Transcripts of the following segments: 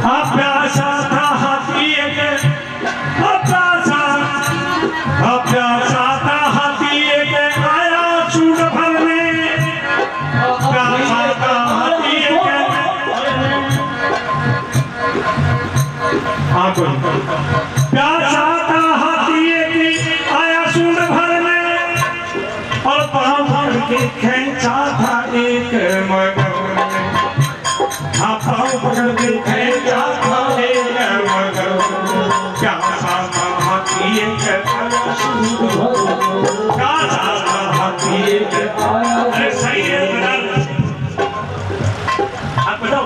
प्यासा था हाथी एक, प्यासा था हाथी एक आया सूंड भरने, प्यासा था हाथी एक, प्यासा था हाथी एक आया सूंड भरने, और पाँव भर के खींचा था एक मगर, पाँव पकड़ के खींचा था एक मगर, प्यासा था हाथी एक आया सूंड भरने, प्यासा था हाथी एक आया। अरे सही है आप बताओ।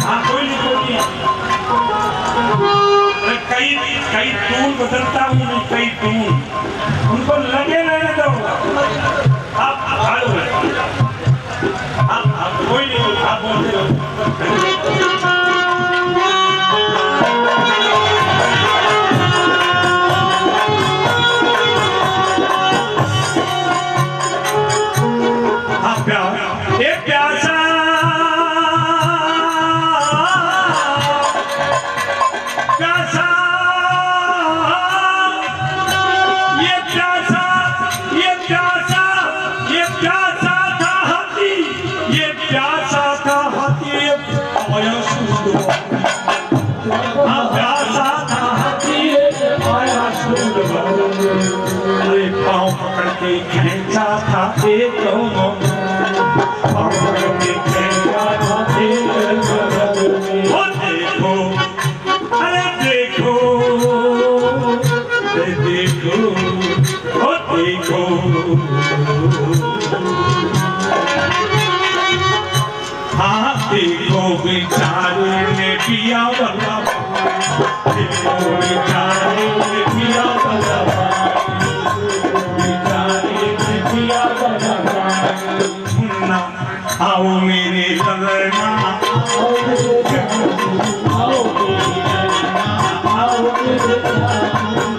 हाँ कोई नहीं। कई टूल बदलता हूँ, कई टूल उनको लगे रहने दो। आप कोई नहीं, आप बोलते रहो। पाँव पकड़ के खींचा था एक पाँव पकड़ के खींचा था एक, वो देखो अरे देखो देखो वो देखो, हाँ देखो बेचारे ने पिया वाला, देखो बेचारे ने पिया वाला, आओ मेरे बदरना, आओ मेरे बदरना, आओ मेरे बदरना, आओ मेरे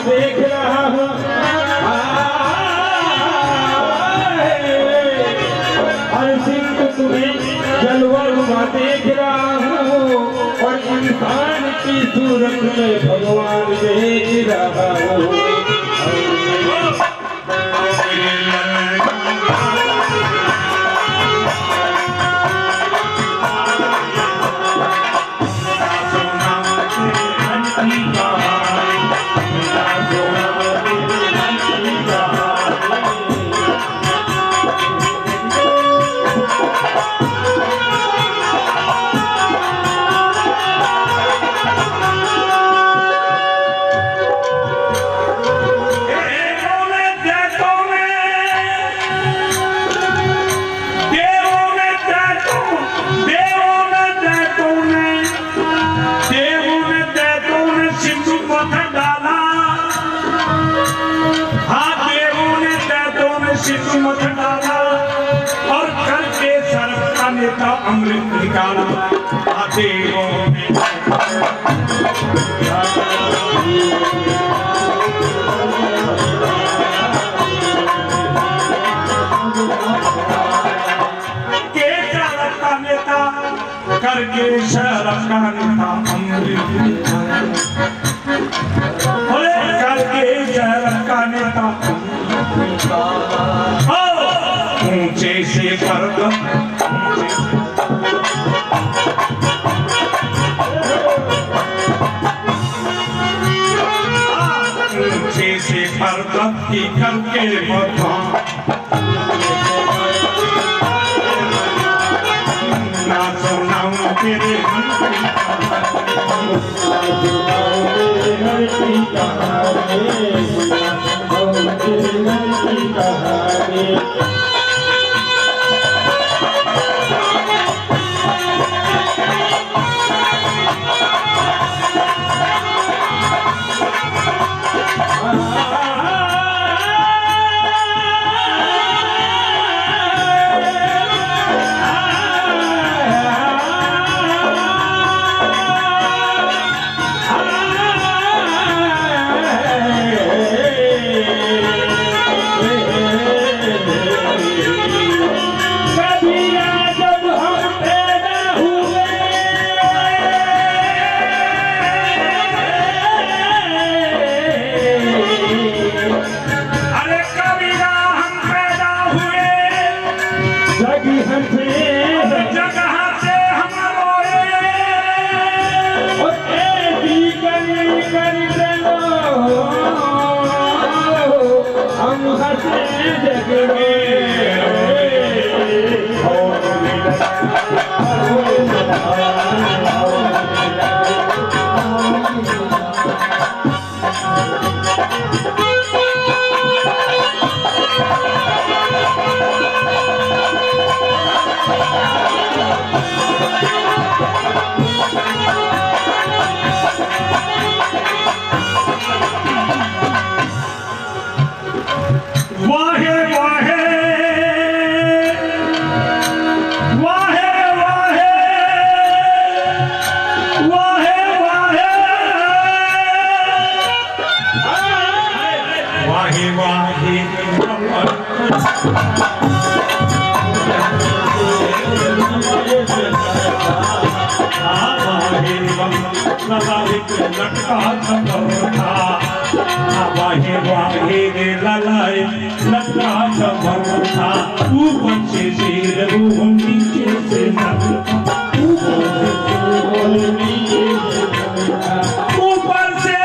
देख रहा हूँ, हर सिंह तुम्हें जलवा देख रहा हूँ, और इंसान की सूरत में भगवान देख रहा हूँ। और करके सर्प का नेता अमृत निकाला, देवों में करके शरका नेता अमृत करके शरका नेता ऊंचे से पर्वत ऊंचे से पर्वत की करके बता ना सुनाऊं तेरे लटका था वाहे वाहे ललाए लटका था ऊपर से शेर वो नीचे से ऊपर से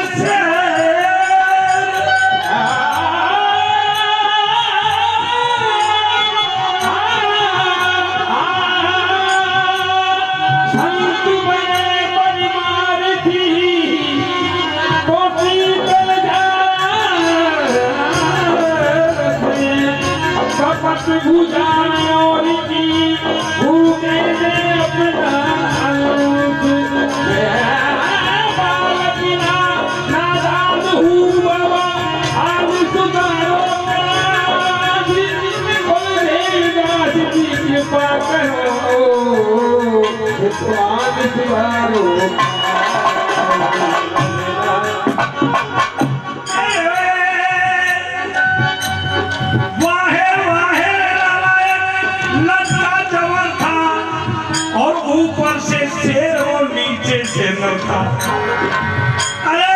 अरे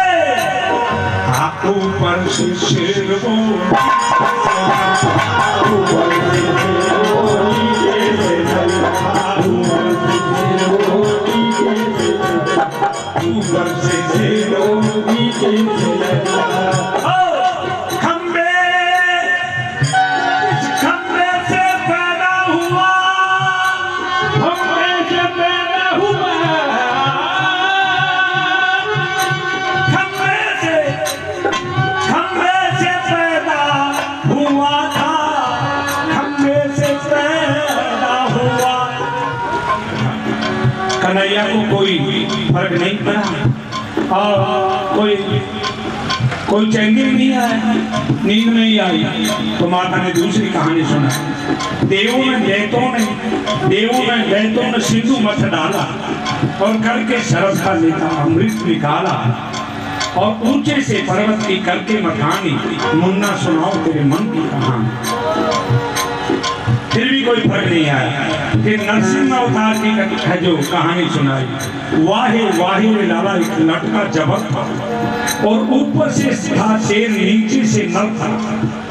ऊपर से शेर वो ऊपर से शेर खंबे से पैदा हुआ कन्हैया को कोई फर्क नहीं पड़ा और कोई चैंगिंग नहीं आया, नींद नहीं आई तो माता ने दूसरी कहानी सुना। देवों में दैत्यों ने सिंधु मत डाला और करके शरद का लेता अमृत निकाला और ऊंचे से पर्वत की करके मखानी मुन्ना सुनाओ तेरे मन की कहानी। फिर भी कोई फर्क नहीं आया कि नरसिंह अवतार की है जो कहानी सुनाई। वाहे वाहे में डाला एक लटका जबल था और ऊपर से था शेर, नीचे से नर था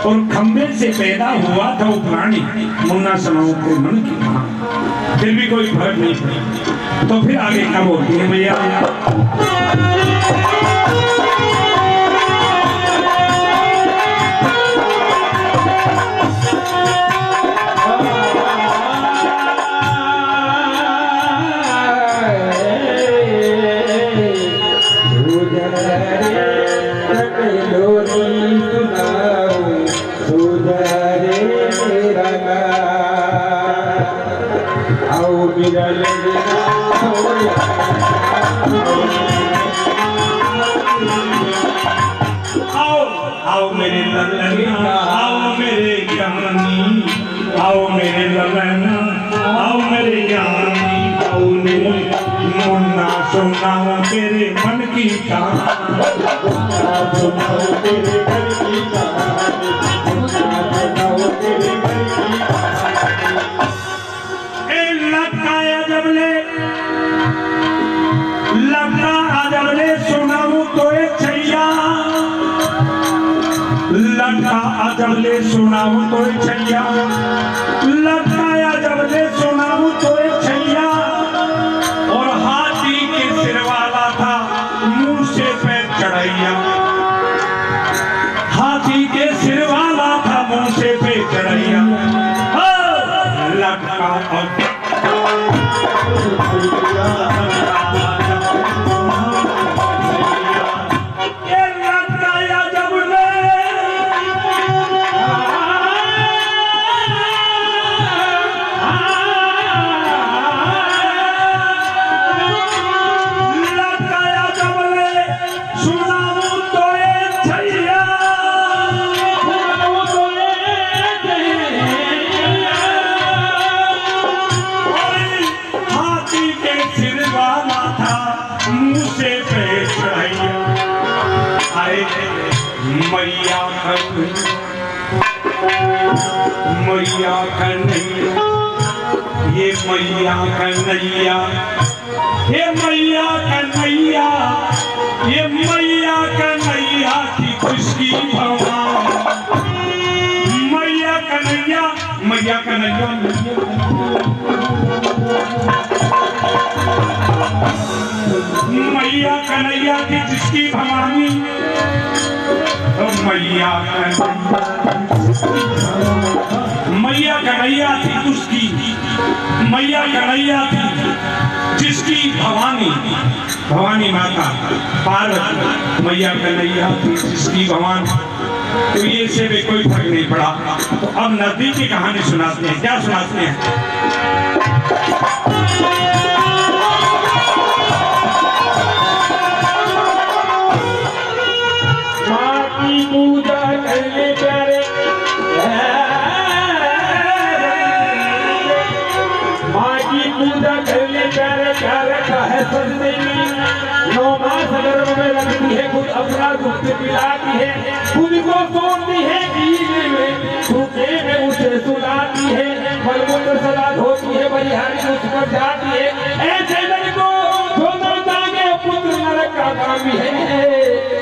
और खंबे से पैदा हुआ था वो प्राणी। मुन्ना सनाओ के मन की कहानी, फिर भी कोई फर्क नहीं पड़ा। तो फिर आगे क्या बोलती है भैया? आओ मेरे ललना, आओ मेरे ज्ञानी, आओ मेरे ललना, आओ मेरे ज्ञानी, आओ मेरे मुन्ना सुनाओ तेरे मन की कहानी, सुनाओ तेरे मन की कहानी, सुनाओ तेरे मन की कहानी। ए लटकाया जबले, लटका जबले सुनाऊं तो एक छैया, लटका जबले सुनाऊं तो एक छैया, लटकाया जबले सुनाऊं तो एक छैया। और हाथी के सिर वाला था मुंह से पैर चढ़ैया, हाथी के सिर वाला था मुंह से पैर चढ़ैया। लटका मैया कन्हैया, ये मैया कन्हैया, ये मैया कन्हैया, ये मैया कन्हैया की खुशकी भगवान। मैया कन्हैया, मैया कन्हैया, मैया कन्हैया की जिसकी भवानी, मैया मैया कन्हैया थी उसकी, मैया कन्हैया थी जिसकी भवानी, भवानी माता पार्वती, मैया कन्हैया थी जिसकी भवानी। तो ये से भी कोई फर्क नहीं पड़ा। तो अब नदी की कहानी सुनाते हैं। क्या सुनाते हैं? पूजा करने प्यारे, माँ की पूजा करने प्यारे, प्यारे का है सजने में। 9 मास गर्भ में रखती है, खुद अपना दुख पिलाती है, खुद को सोती है पीने में, सूखे में उसे सुलाती है, मलमूत्र सदा धोती है, बलिहारी उस पर जाती है। ऐसे लड़को जो मरता के पुत्र नरक का कामी है,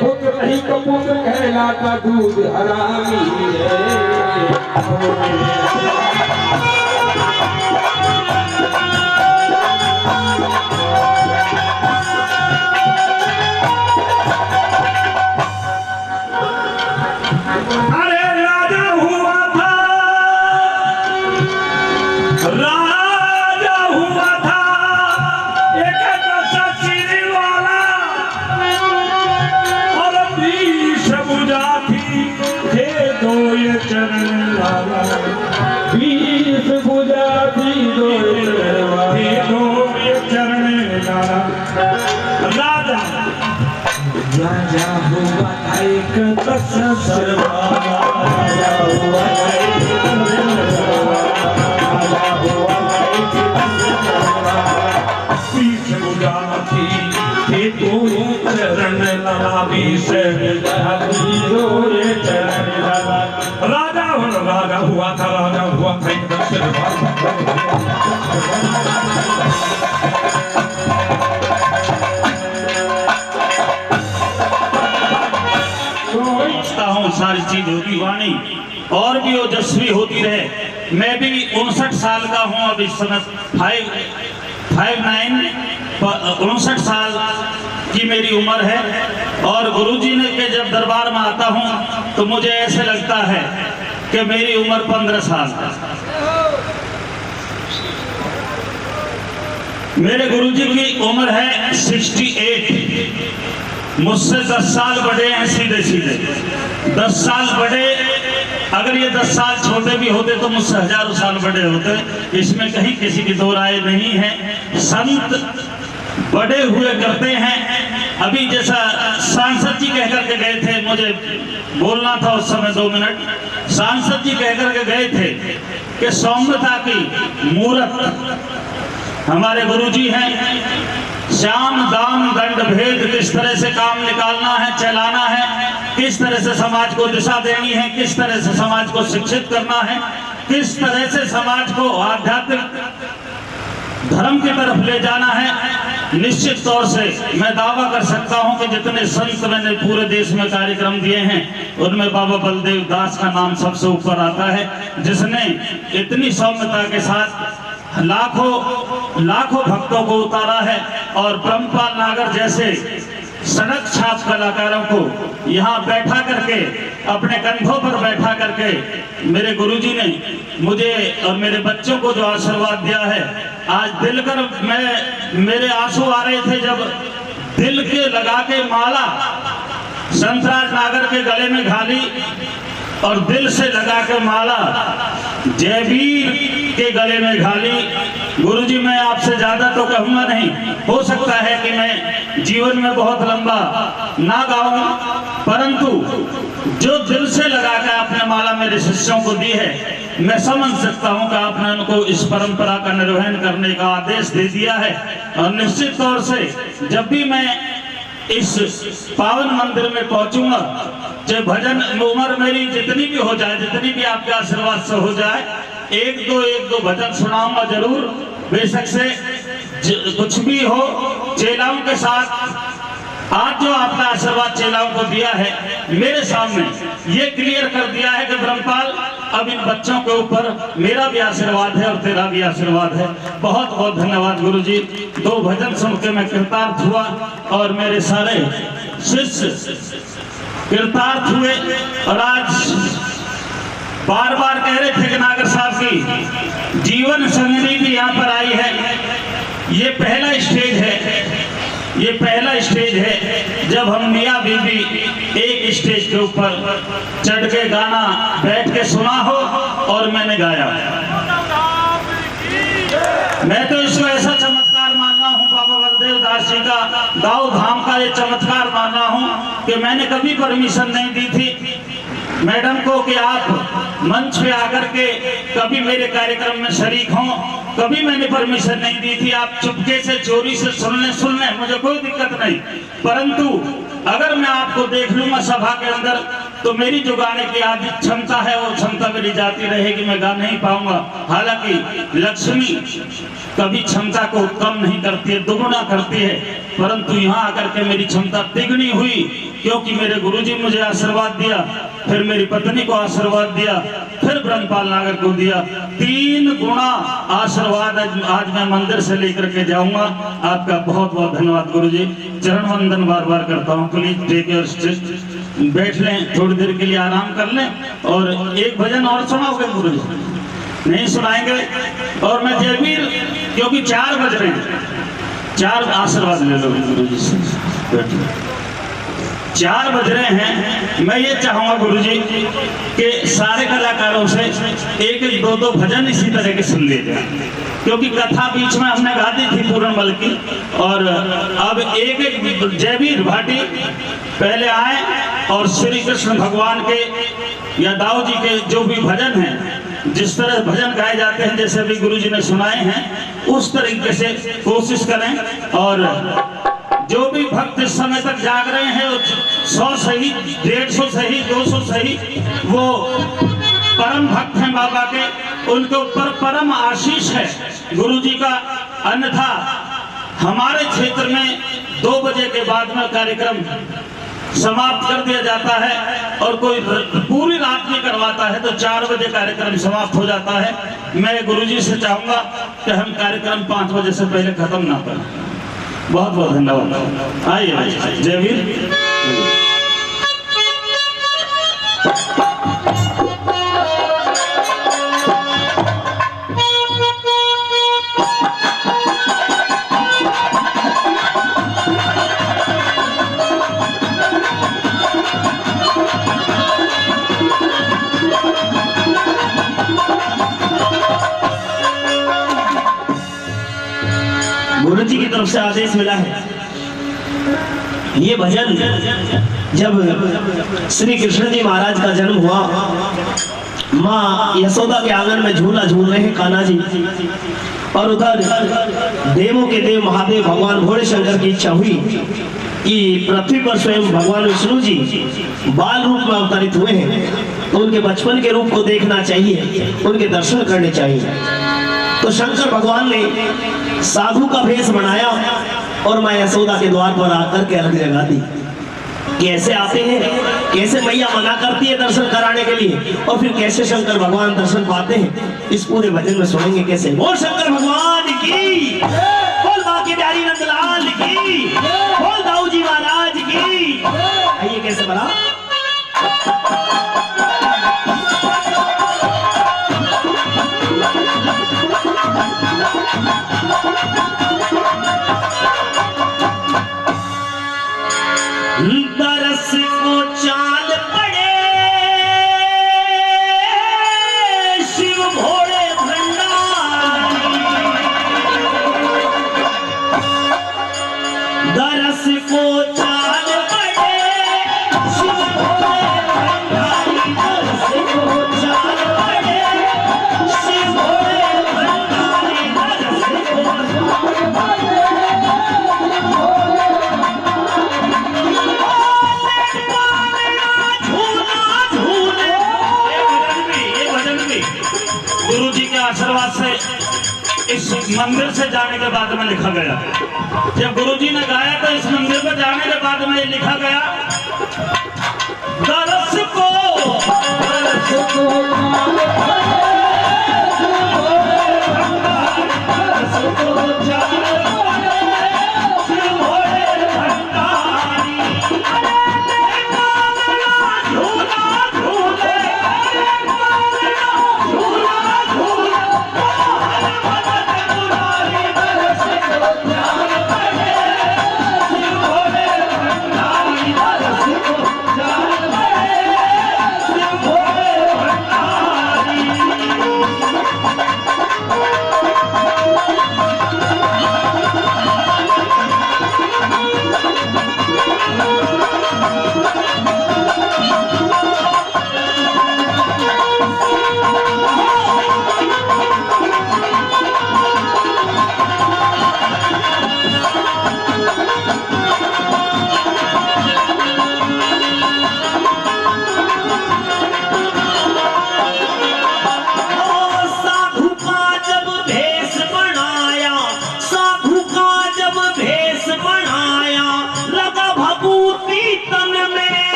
पुत्र नहीं तो पुत्र कहलाता दूध हरामी है। अरे राजा हुआ था, राजा हुआ था एक दशा वाला, और 20 भुजा थी थे 2 ये चरण वाला, 20 भुजा थी 2 ये चरण वाला। राजा राजा हुआ था एक दशा वाला, राजा हुआ था एक दशा वाला, 20 भुजा थी थे 2 चरण लाला, 20 भुजा थी 2 चरण लाला। राजा हुआ था एकदम से सारी चीज होती वाणी और भी ओजस्वी होती रहे। मैं भी 59 साल का हूँ अब इस समय 59 साल की मेरी उम्र है और गुरुजी ने के जब दरबार में आता हूँ तो मुझे ऐसे लगता है कि मेरी उम्र 15 साल है। मेरे गुरुजी की उम्र है 68, मुझसे 10 साल बड़े हैं सीधे सीधे 10 साल बड़े। अगर ये 10 साल छोटे भी होते तो मुझसे हजारों साल बड़े होते, इसमें कहीं किसी की दो राय नहीं है। संत बड़े हुए करते हैं। अभी जैसा सांसद जी कह करके गए थे, मुझे बोलना था उस समय 2 मिनट। सांसद जी कह करके गए थे कि सौम्यता की मूर्त हमारे गुरुजी हैं। श्याम दाम दंड भेद किस तरह से काम निकालना है, चलाना है, किस तरह से समाज को दिशा देनी है, किस तरह से समाज को शिक्षित करना है, किस तरह से समाज को आध्यात्मिक धर्म की तरफ ले जाना है। निश्चित तौर से मैं दावा कर सकता हूं कि जितने संत मैंने पूरे देश में कार्यक्रम दिए हैं उनमें बाबा बलदेव दास का नाम सबसे ऊपर आता है, जिसने इतनी सौम्यता के साथ लाखों भक्तों को उतारा है। और ब्रह्मपाल नागर जैसे सड़क छाप कलाकारों को यहाँ बैठा करके, अपने कंधों पर बैठा करके मेरे गुरुजी ने मुझे और मेरे बच्चों को जो आशीर्वाद दिया है, आज दिल कर मेरे आंसू आ रहे थे जब दिल के लगा के माला संतराज नागर के गले में घाली और दिल से लगा के माला जयवीर के गले में घाली। गुरुजी मैं आपसे ज्यादा तो कहूंगा नहीं, हो सकता है कि मैं जीवन में बहुत लंबा ना गाऊं, परंतु जो दिल से लगा कर आपने माला मेरे शिष्यों को दी है, मैं समझ सकता हूं कि आपने उनको इस परंपरा का निर्वहन करने का आदेश दे दिया है। और निश्चित तौर से जब भी मैं इस पावन मंदिर में पहुंचूंगा, चाहे भजन उम्र मेरी जितनी भी हो जाए, जितनी भी आपके आशीर्वाद से हो जाए, एक दो भजन सुनाऊंगा जरूर। बेशक से कुछ भी हो, चेलाओं के साथ आज जो आपका आशीर्वाद चेलाओं को दिया है, मेरे सामने ये क्लियर कर दिया है कि ब्रह्मपाल अब इन बच्चों के ऊपर मेरा भी आशीर्वाद है और तेरा भी आशीर्वाद है। बहुत बहुत धन्यवाद गुरुजी। 2 भजन सुन के मैं कृतार्थ हुआ और मेरे सारे शिष्य कृतार्थ हुए। और आज बार बार कह रहे थे कि नागर साहब की जीवन संगनी भी यहाँ पर आई है। ये पहला स्टेज है जब हम मियाँ बीबी एक स्टेज के ऊपर चढ़ के गाना बैठ के सुना हो और मैंने गाया। मैं तो इसको ऐसा चमत्कार मान रहा हूँ, बाबा बलदेव दास जी का दाऊ धाम का ये चमत्कार मान रहा हूँ कि मैंने कभी परमिशन नहीं दी थी मैडम को कि आप मंच पे आकर के कभी मेरे कार्यक्रम में शरीक हों। कभी मैंने परमिशन नहीं दी थी। आप चुपके से चोरी से सुन लें, मुझे कोई दिक्कत नहीं, परंतु अगर मैं आपको देख लूंगा सभा के अंदर तो मेरी जो गाने की आदि क्षमता है वो क्षमता मेरी जाती रहेगी, मैं गा नहीं पाऊंगा। हालांकि लक्ष्मी कभी क्षमता को कम नहीं करती है, दुगुना करती है, परंतु यहाँ आकर के मेरी क्षमता तिगुनी हुई, क्योंकि मेरे गुरुजी मुझे आशीर्वाद दिया, फिर मेरी पत्नी को आशीर्वाद दिया, फिर ब्रह्मपाल नागर को दिया। 3 गुना आशीर्वाद आज मैं मंदिर से लेकर के जाऊंगा। आपका बहुत बहुत धन्यवाद गुरुजी। चरण वंदन बार बार करता हूँ। प्लीज टेक योर सीट, बैठ लें, थोड़ी देर के लिए आराम कर लें। और एक भजन और सुनाओगे गुरुजी? नहीं सुनाएंगे। और मैं जयवीर, क्योंकि 4 बज रहे हैं, 4 आशीर्वाद ले लो गुरुजी से, बैठो। 4 बज रहे हैं। मैं ये चाहूंगा गुरुजी कि सारे कलाकारों से 1-1, 2-2 भजन इसी तरह के सुन ले जाए, क्योंकि कथा बीच में हमने गा दी थी पूरनमल की। और अब 1-1 जयवीर भाटी पहले आए और श्री कृष्ण भगवान के या दाऊ जी के जो भी भजन हैं, जिस तरह भजन गाए जाते हैं, जैसे अभी गुरुजी ने सुनाए हैं, उस तरीके से कोशिश करें। और जो भी भक्त इस समय तक जाग रहे हैं, 100 सही, 150 सही, 200 सही, वो परम भक्त हैं बाबा के, उनके ऊपर परम आशीष है गुरुजी का। अन्यथा हमारे क्षेत्र में 2 बजे के बाद में कार्यक्रम समाप्त कर दिया जाता है, और कोई पूरी रात में करवाता है तो 4 बजे कार्यक्रम समाप्त हो जाता है। मैं गुरुजी से चाहूंगा कि हम कार्यक्रम 5 बजे से पहले खत्म ना करें। बहुत बहुत धन्यवाद। आइए जय वीर। गुरु जी की तरफ से आदेश मिला है। ये भजन जब श्री कृष्ण जी महाराज का जन्म हुआ, माँ यशोदा के आंगन में झूला झूल रहे हैं कान्हा जी, और उधर देवों के देव महादेव भगवान भोले शंकर की इच्छा हुई कि पृथ्वी पर स्वयं भगवान विष्णु जी बाल रूप में अवतरित हुए हैं, तो उनके बचपन के रूप को देखना चाहिए, उनके दर्शन करने चाहिए। तो शंकर भगवान ने साधु का भेष बनाया और मां यशोदा के द्वार पर आकर के अलग जगा दी। कैसे आते हैं, कैसे मैया मना करती है दर्शन कराने के लिए, और फिर कैसे शंकर भगवान दर्शन पाते हैं, इस पूरे भजन में सुनेंगे कैसे। बोल शंकर भगवान की, बोल बाकी प्यारी नंदलाल की, बोल दाऊ जी महाराज की। आइए कैसे बना। दरस को चाल पड़े शिव भोले भंडारी, दरस को चाल पड़े शिव भोले भंडारी, दरस को चाल पड़े शिव भोले भंडारी, दरस को चाल पड़े। गुरु जी के आशीर्वाद से इस मंदिर से जाने के बाद में लिखा गया। जब गुरु जी ने गाया तो इस मंदिर पर जाने के बाद में लिखा गया, दरस को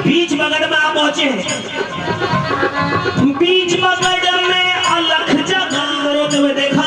बीच मगध में आप पहुंचे हैं। बीच मगध